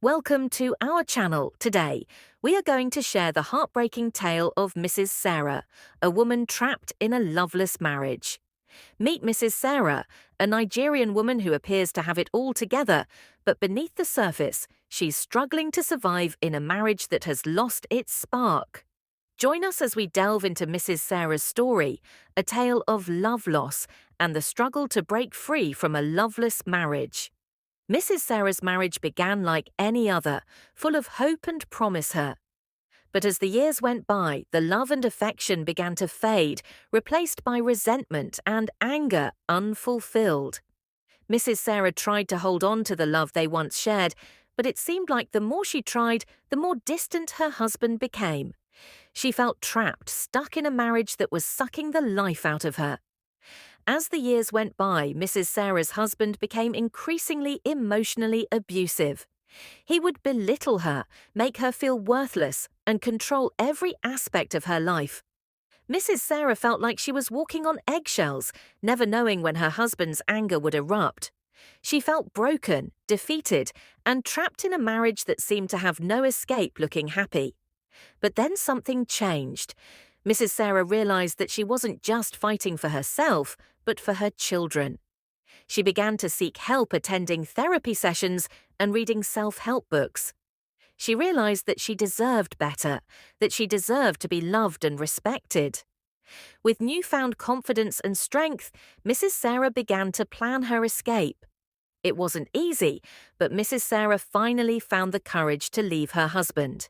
Welcome to our channel. Today, we are going to share the heartbreaking tale of Mrs. Sarah, a woman trapped in a loveless marriage. Meet Mrs. Sarah, a Nigerian woman who appears to have it all together, but beneath the surface, she's struggling to survive in a marriage that has lost its spark. Join us as we delve into Mrs. Sarah's story, a tale of love loss and the struggle to break free from a loveless marriage. Mrs. Sarah's marriage began like any other, full of hope and promise her. But as the years went by, the love and affection began to fade, replaced by resentment and anger unfulfilled. Mrs. Sarah tried to hold on to the love they once shared, but it seemed like the more she tried, the more distant her husband became. She felt trapped, stuck in a marriage that was sucking the life out of her. As the years went by, Mrs. Sarah's husband became increasingly emotionally abusive. He would belittle her, make her feel worthless, and control every aspect of her life. Mrs. Sarah felt like she was walking on eggshells, never knowing when her husband's anger would erupt. She felt broken, defeated, and trapped in a marriage that seemed to have no escape looking happy. But then something changed. Mrs. Sarah realized that she wasn't just fighting for herself, but for her children. She began to seek help attending therapy sessions and reading self-help books. She realized that she deserved better, that she deserved to be loved and respected. With newfound confidence and strength, Mrs. Sarah began to plan her escape. It wasn't easy, but Mrs. Sarah finally found the courage to leave her husband.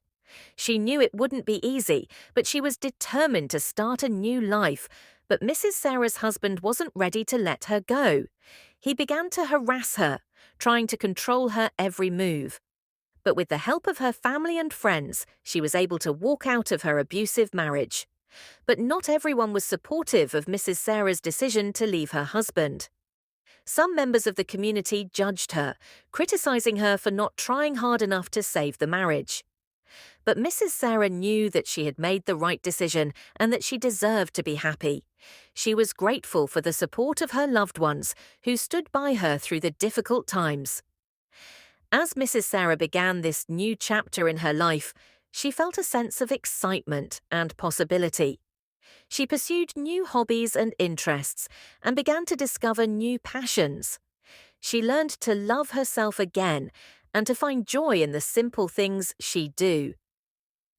She knew it wouldn't be easy, but she was determined to start a new life. But Mrs. Sarah's husband wasn't ready to let her go. He began to harass her, trying to control her every move. But with the help of her family and friends, she was able to walk out of her abusive marriage. But not everyone was supportive of Mrs. Sarah's decision to leave her husband. Some members of the community judged her, criticizing her for not trying hard enough to save the marriage. But Mrs. Sarah knew that she had made the right decision and that she deserved to be happy. She was grateful for the support of her loved ones who stood by her through the difficult times. As Mrs. Sarah began this new chapter in her life, she felt a sense of excitement and possibility. She pursued new hobbies and interests and began to discover new passions. She learned to love herself again and to find joy in the simple things she do.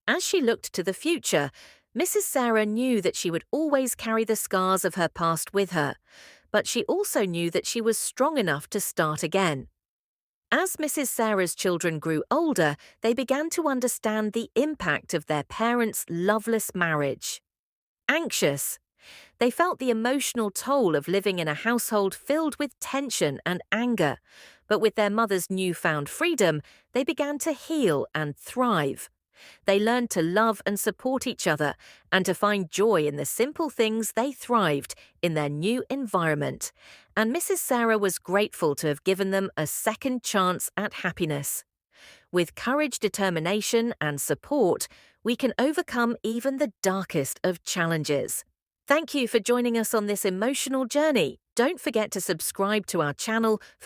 As she looked to the future, Mrs. Sarah knew that she would always carry the scars of her past with her, but she also knew that she was strong enough to start again. As Mrs. Sarah's children grew older, they began to understand the impact of their parents' loveless marriage. Anxious, they felt the emotional toll of living in a household filled with tension and anger, but with their mother's newfound freedom, they began to heal and thrive. They learned to love and support each other and to find joy in the simple things they thrived in their new environment. And Mrs. Sarah was grateful to have given them a second chance at happiness. With courage, determination, and support, we can overcome even the darkest of challenges. Thank you for joining us on this emotional journey. Don't forget to subscribe to our channel for